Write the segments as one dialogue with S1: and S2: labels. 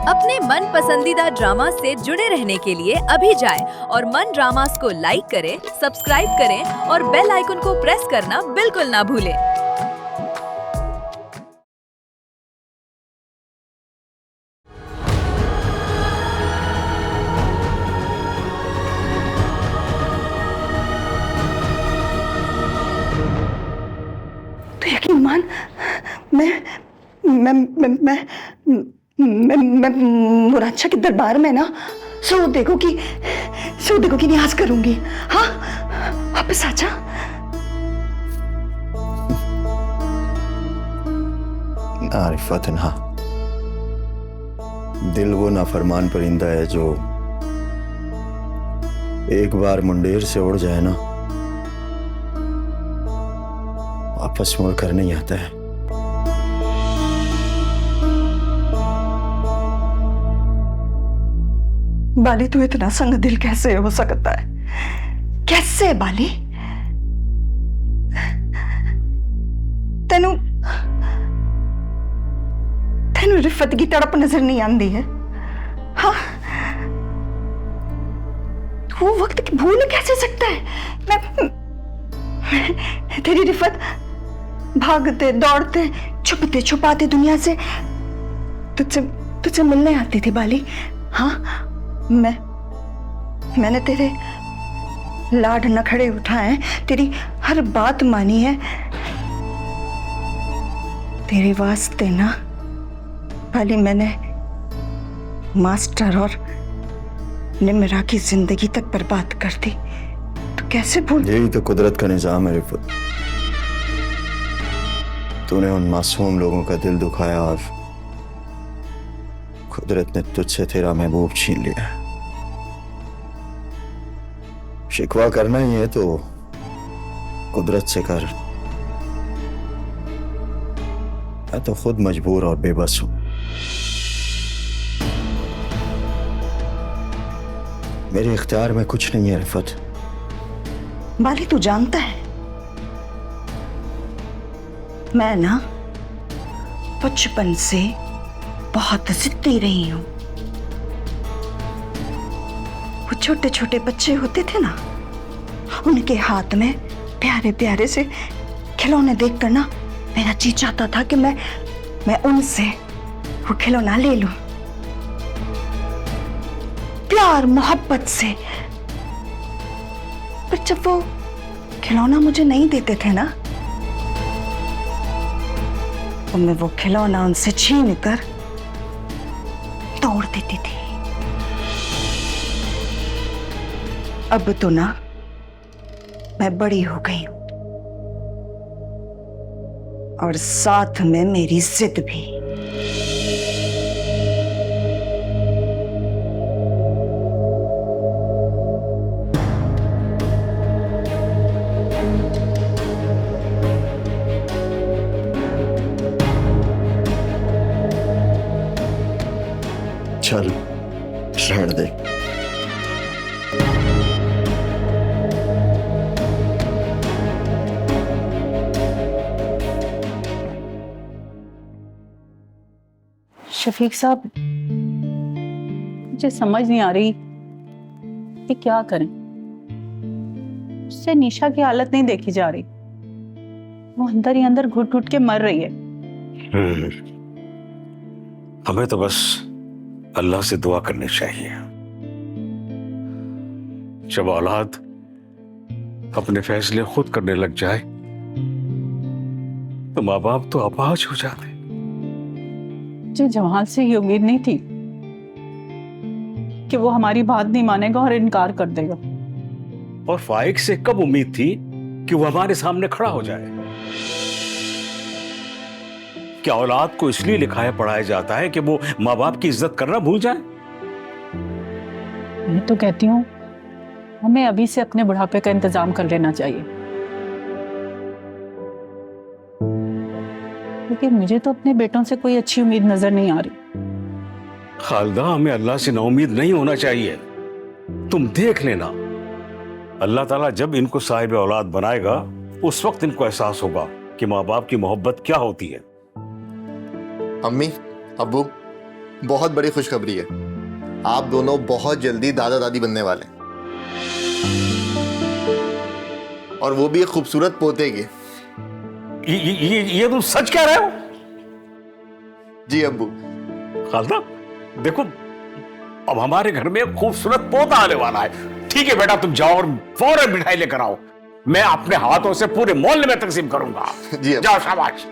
S1: अपने मन पसंदीदा ड्रामा से जुड़े रहने के लिए अभी जाएं और मन ड्रामास को लाइक करें, सब्सक्राइब करें और बेल आइकन को प्रेस करना बिल्कुल ना भूलें।
S2: तो यकीन मान, मैं मुराद शाह के दरबार में ना सऊदे को की नियाज करूंगी। हाँ, वापस आजा।
S3: ना रिफत ना, दिल वो नाफरमान परिंदा है जो एक बार मुंडेर से उड़ जाए ना, वापस मुड़ कर नहीं आता है।
S2: बाली, तू इतना संग दिल कैसे हो सकता है? कैसे बाली? तेनू रिफत की तड़प नजर नहीं आती है? हाँ, वो वक्त की भूल कैसे सकता है? मैं तेरी रिफत भागते दौड़ते छुपते छुपाते दुनिया से तुझसे मिलने आती थी बाली। हाँ, मैंने तेरे लाड नखड़े उठाए, तेरी हर बात मानी है। तेरे वास्ते ना बाली, मैंने मास्टर और निमरा की जिंदगी तक बर्बाद कर दी। तो कैसे भूल?
S3: यही तो कुदरत का निजाम है रिफत। तूने उन मासूम लोगों का दिल दुखाया और कुदरत ने तुझसे तेरा महबूब छीन लिया। शिकवा करना ही है तो कुदरत से कर। मैं तो खुद मजबूर और बेबस हूं। मेरे इख्तियार में कुछ नहीं है रिफत।
S2: बाली, तू जानता है मैं ना बचपन से बहुत जिद्दी रही हूं। वो छोटे छोटे बच्चे होते थे ना, उनके हाथ में प्यारे प्यारे से खिलौने देखकर ना मेरा जी चाहता था कि मैं उनसे वो खिलौना ले लूं, प्यार मोहब्बत से। पर जब वो खिलौना मुझे नहीं देते थे ना, तो मैं वो खिलौना उनसे छीन कर तोड़ देती थी। अब तो ना मैं बड़ी हो गई हूं और साथ में मेरी जिद भी।
S3: चल रहने दे।
S4: शफीक साहब, मुझे समझ नहीं आ रही कि क्या करें। उससे निशा की हालत नहीं देखी जा रही। वो अंदर ही अंदर घुट घुट के मर रही है।
S5: हमें तो बस अल्लाह से दुआ करनी चाहिए। जब औलाद अपने फैसले खुद करने लग जाए तो माँ बाप तो अपाहज हो जाते।
S4: मुझे जवान से ये उम्मीद नहीं थी कि वो हमारी बात नहीं मानेगा और इनकार कर देगा।
S5: और फाइक से कब उम्मीद थी कि वो हमारे सामने खड़ा हो जाए? क्या औलाद को इसलिए लिखाया पढ़ाया जाता है कि वो माँ बाप की इज्जत करना भूल जाए?
S4: मैं तो कहती हूँ हमें अभी से अपने बुढ़ापे का इंतजाम कर लेना चाहिए, क्योंकि मुझे तो अपने बेटों से कोई अच्छी उम्मीद नजर नहीं आ रही।
S5: खालिदा, हमें अल्लाह से नाउम्मीद नहीं होना चाहिए। तुम देख लेना, अल्लाह ताला जब इनको साहिब औलाद बनाएगा उस वक्त इनको एहसास होगा कि माँ बाप की मोहब्बत क्या होती है।
S6: अम्मी, अब्बू, बहुत बड़ी खुशखबरी है। आप दोनों बहुत जल्दी दादा दादी बनने वाले हैं, और वो भी एक खूबसूरत पोते के।
S5: ये तुम सच कह रहे हो?
S6: जी अब्बू।
S5: खालदा देखो, अब हमारे घर में एक खूबसूरत पोता आने वाला है। ठीक है बेटा, तुम जाओ और फौरन मिठाई लेकर आओ। मैं अपने हाथों से पूरे मोहल्ले में तकसीम करूंगा।
S6: जी अब्बू।
S5: जाओ, शाबाश।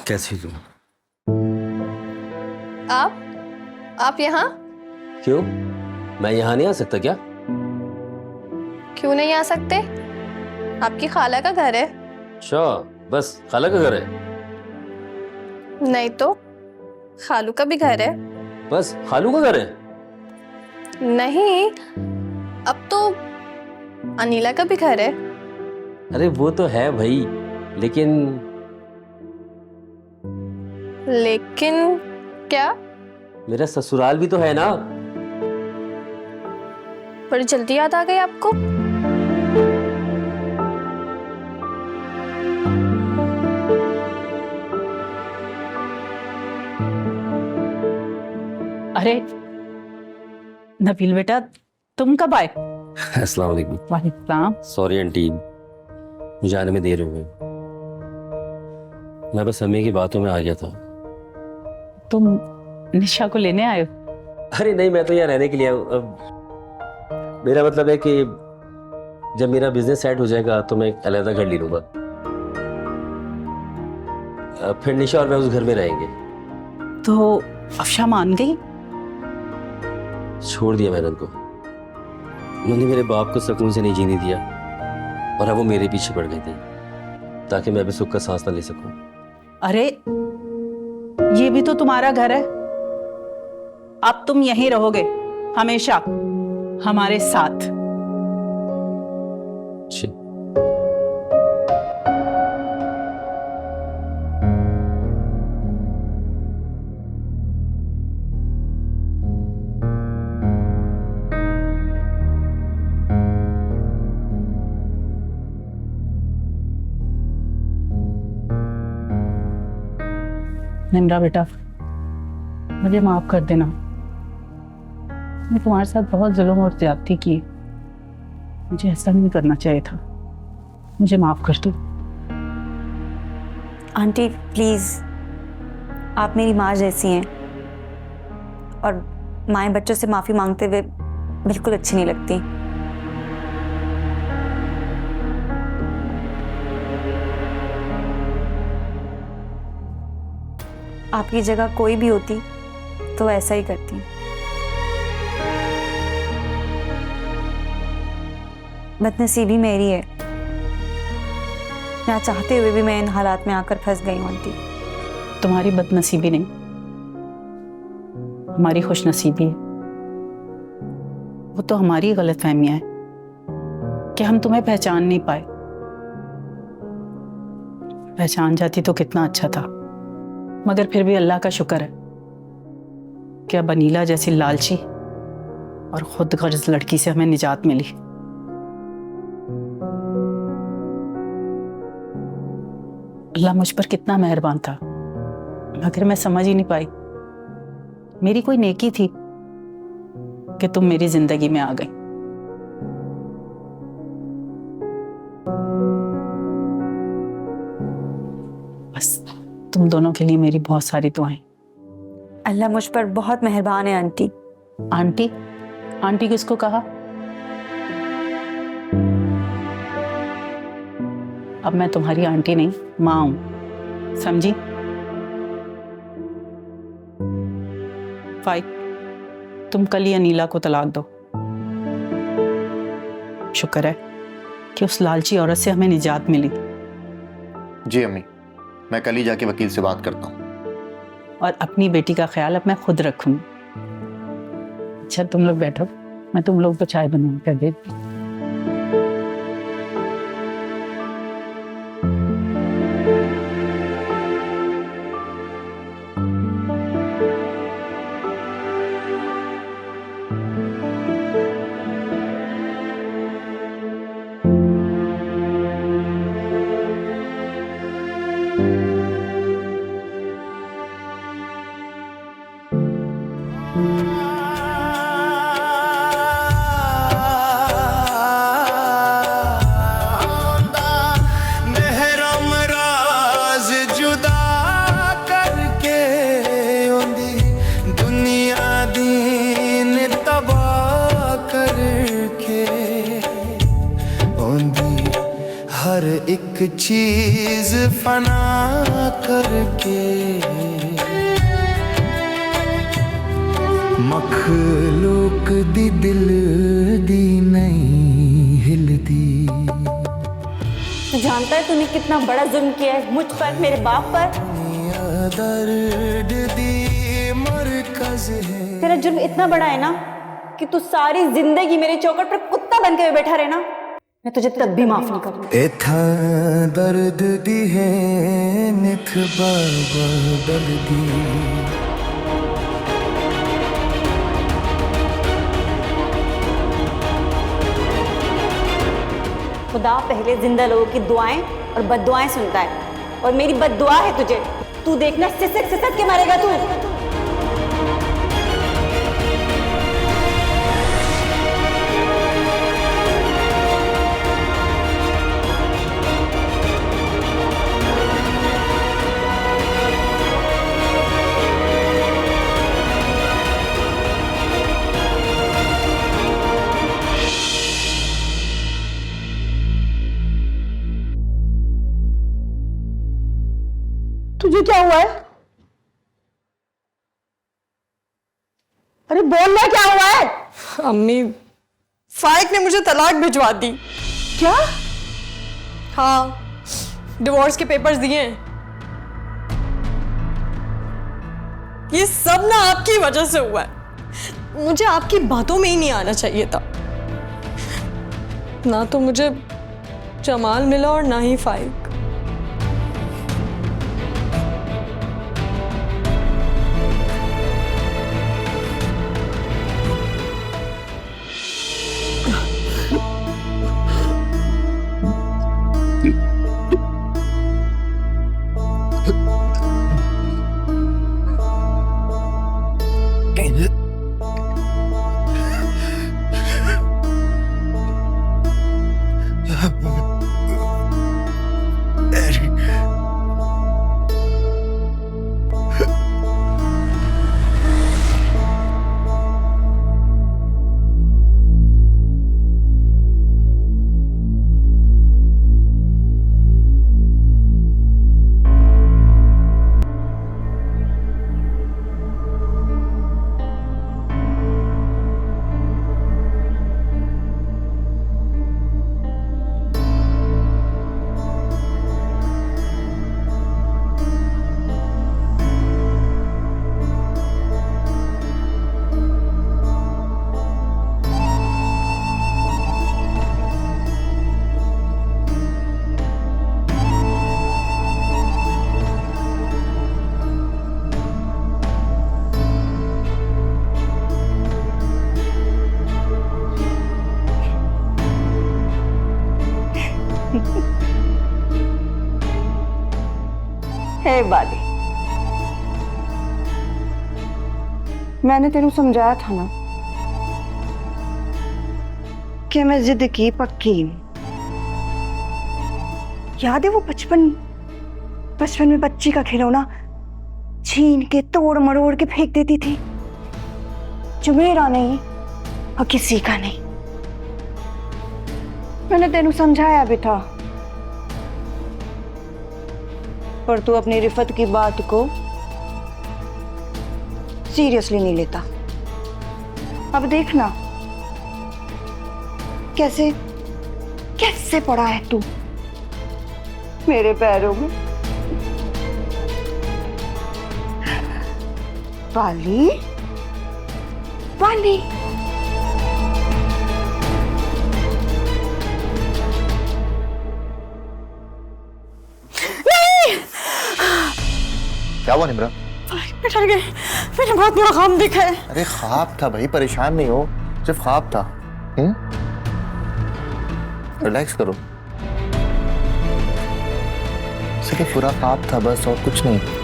S7: कैसी तुम?
S8: आप यहाँ?
S7: क्यों? मैं यहाँ नहीं आ सकता क्या?
S8: क्यों नहीं आ सकते? आपकी खाला का घर है।
S7: अच्छा, बस खाला का घर है?
S8: नहीं तो खालू का भी घर है।
S7: बस खालू का घर है?
S8: नहीं, अब तो अनीला का भी घर है।
S7: अरे वो तो है भाई, लेकिन
S8: क्या?
S7: मेरा ससुराल भी तो है ना।
S8: बड़ी जल्दी याद आ गई आपको।
S4: अरे नबील बेटा, तुम कब आए?
S7: अस्सलाम वालेकुम।
S4: वालेकुम।
S7: सॉरी आंटी, मुझे आने में देर हो गई। मैं बस अम्मी की बातों में आ गया था।
S4: तुम निशा को लेने आए हो?
S7: अरे नहीं, मैं तो यहाँ रहने के लिए आया हूँ। अब मेरा मतलब है कि जब मेरा बिजनेस सेट हो जाएगा तो मैं एक अलग घर ले लूंगा। फिर निशा और मैं उस घर में रहेंगे।
S4: तो अफशा मान गई?
S7: छोड़ दिया मैंने उनको। उन्होंने मेरे बाप को सुकून से नहीं जीने दिया, और अब वो मेरे पीछे पड़ गई थी ताकि मैं भी सुख का सांस न ले सकूं।
S4: अरे ये भी तो तुम्हारा घर है। अब तुम यहीं रहोगे हमेशा हमारे साथ।
S7: जी।
S4: निम्रा बेटा, मुझे माफ कर देना। मैं तुम्हारे साथ बहुत जुल्म और ज्यादती की। मुझे ऐसा नहीं करना चाहिए था। मुझे माफ कर दो।
S9: आंटी प्लीज, आप मेरी माँ जैसी हैं, और माएँ बच्चों से माफी मांगते हुए बिल्कुल अच्छी नहीं लगती। आपकी जगह कोई भी होती तो ऐसा ही करती। बदनसीबी मेरी है, ना चाहते हुए भी मैं इन हालात में आकर फंस गई हूँ आंटी।
S4: तुम्हारी बदनसीबी नहीं, हमारी खुशनसीबी है। वो तो हमारी गलतफहमियां हैं कि हम तुम्हें पहचान नहीं पाए। पहचान जाती तो कितना अच्छा था, मगर फिर भी अल्लाह का शुक्र है कि अब अनीला जैसी लालची और खुद गर्ज लड़की से हमें निजात मिली। अल्लाह मुझ पर कितना मेहरबान था, मगर मैं समझ ही नहीं पाई मेरी कोई नेकी थी कि तुम मेरी जिंदगी में आ गई। बस तुम दोनों के लिए मेरी बहुत सारी दुआएं।
S9: अल्लाह मुझ पर बहुत मेहरबान है आंटी।
S4: आंटी? आंटी किसको कहा? अब मैं तुम्हारी आंटी नहीं, माँ हूं, समझी? फाइक, तुम कल ही अनीला को तलाक दो। शुक्र है कि उस लालची औरत से हमें निजात मिली।
S6: जी अम्मी, मैं कल ही जाके वकील से बात करता हूँ।
S4: और अपनी बेटी का ख्याल अब मैं खुद रखूंगी। अच्छा तुम लोग बैठो, मैं तुम लोग को चाय बना कर देती।
S10: एक चीज फना करके मखलूक दी दिल दी नहीं हिलदी।
S9: तू जानता है तूने कितना बड़ा जुल्म किया है मुझ पर, मेरे बाप पर।
S10: दर्द दी मरकज है।
S9: तेरा जुर्म इतना बड़ा है ना कि तू सारी जिंदगी मेरे चौखट पर कुत्ता बन के बैठा रहे ना, मैं तुझे तब भी माफ नहीं करूंगी।
S10: एथा दर्द दी है निथ बाबा बलदी।
S9: खुदा पहले जिंदा लोगों की दुआएं और बद्दुआएं सुनता है, और मेरी बद्दुआ है तुझे। तू देखना सिसक सिसक के मरेगा तू।
S2: तुझे क्या हुआ है? अरे बोलना, क्या हुआ है?
S8: अम्मी, फाइक ने मुझे तलाक भिजवा दी।
S2: क्या?
S8: हाँ, डिवोर्स के पेपर्स दिए हैं। ये सब ना आपकी वजह से हुआ है। मुझे आपकी बातों में ही नहीं आना चाहिए था। ना तो मुझे जमाल मिला और ना ही फाइक।
S2: हे बाली, मैंने तेनू समझाया था ना कि मैं जिद की पक्की। याद है वो बचपन में बच्ची का खिलौना छीन के तोड़ मरोड़ के फेंक देती थी, जो मेरा नहीं और किसी का नहीं। मैंने तेनू समझाया भी था, पर तू अपनी रिफत की बात को सीरियसली नहीं लेता। अब देखना कैसे कैसे पड़ा है तू मेरे पैरों में। बाली, बाली,
S6: क्या हुआ निम्रा?
S8: मैं डर गई, मैंने बहुत बड़ा ख्वाब देखा है।
S6: अरे ख्वाब था भाई, परेशान नहीं हो, सिर्फ ख्वाब था। रिलैक्स करो, सिर्फ पूरा ख्वाब था बस, और कुछ नहीं।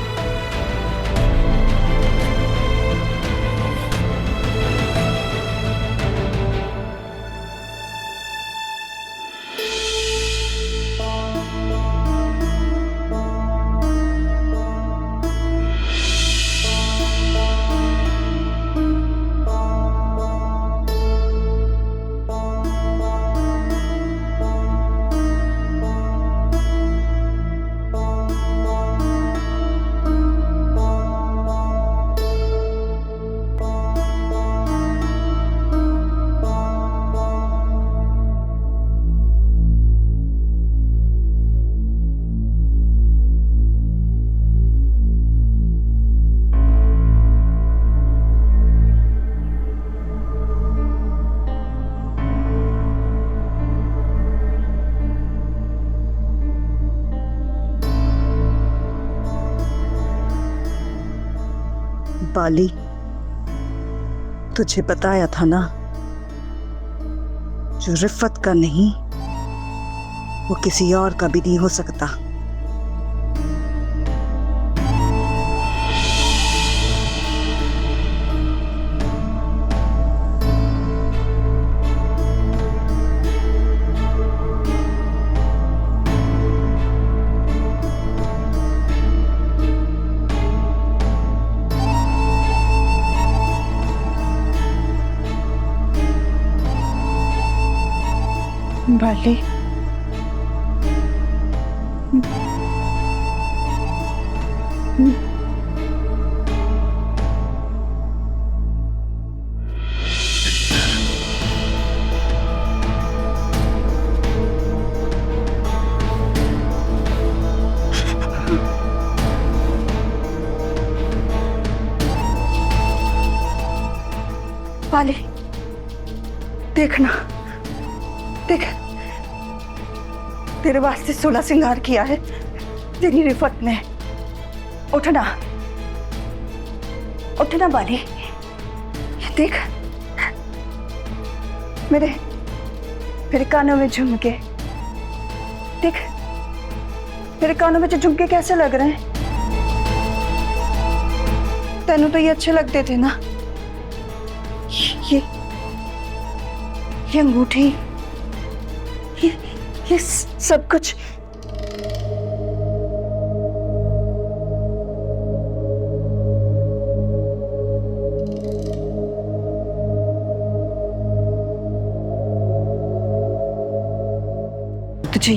S2: बाली, तुझे बताया था ना, जो रिफत का नहीं वो किसी और का भी नहीं हो सकता। बाली, बाली, देखना, देख, तेरे वास्ते 16 सिंगार किया है तेरी रिफत ने। उठना, उठना बाली, देख, मेरे कानों में झुमके देख, मेरे कानों में जो झुमके कैसे लग रहे हैं? तेनू तो ये अच्छे लगते थे ना। ये अंगूठी, ये सब कुछ तुझे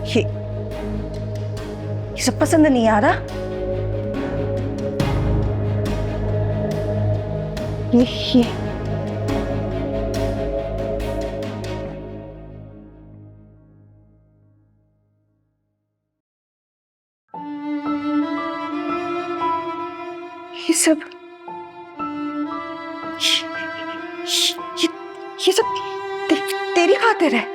S2: ये सब पसंद नहीं आ रहा? ये सब ये सब तेरी खातिर है।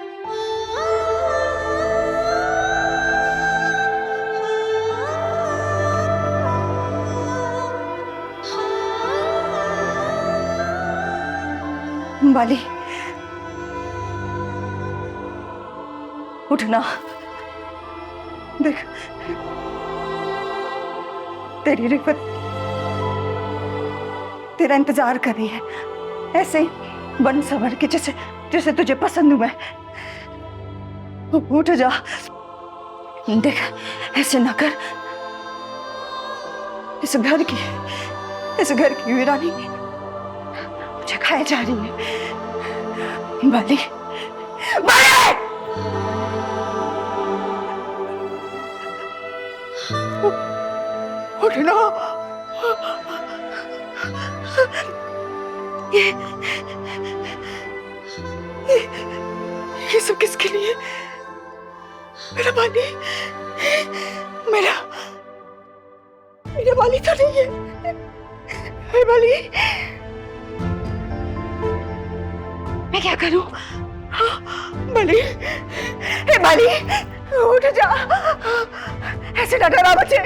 S2: बाली, उठना, देख, तेरी रिफत तेरा इंतजार कर रही है, ऐसे ही बन सवर के जैसे जैसे तुझे पसंद हुआ है। उठ जा, देख, ऐसे ना कर। इस घर की वीरानी मुझे खाए जा रही है। बाली, बाली, उठना। ये सब किसके लिए? मेरा बाली, मेरा बाली तो नहीं है। मेरा बाली, मैं क्या करूं? बाली, हे बाली, उठ जा, ऐसे ना डरा बच्चे।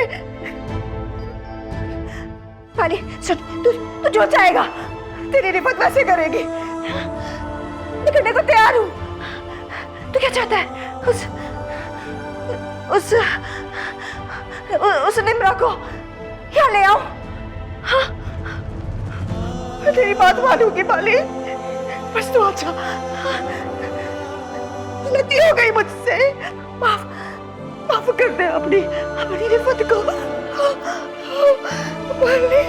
S2: बाली सुन, तू जो चाहेगा तेरी रिफत वैसे करेगी। मैं करने को तैयार हूँ। तू क्या चाहता है? उस निम्रा को यहाँ ले आओ। हाँ, मैं तेरी बात मानूंगी बाली, बस तू अच्छा। गलती हो गई मुझसे, माफ कर दे अपनी रिफत को बाली।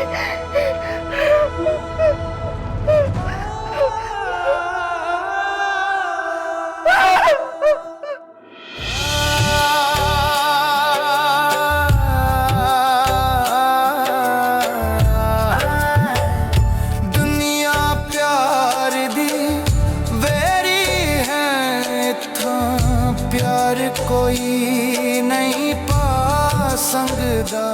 S10: दुनिया प्यार दी वेरी है, इतना प्यार कोई नहीं पा सकदा।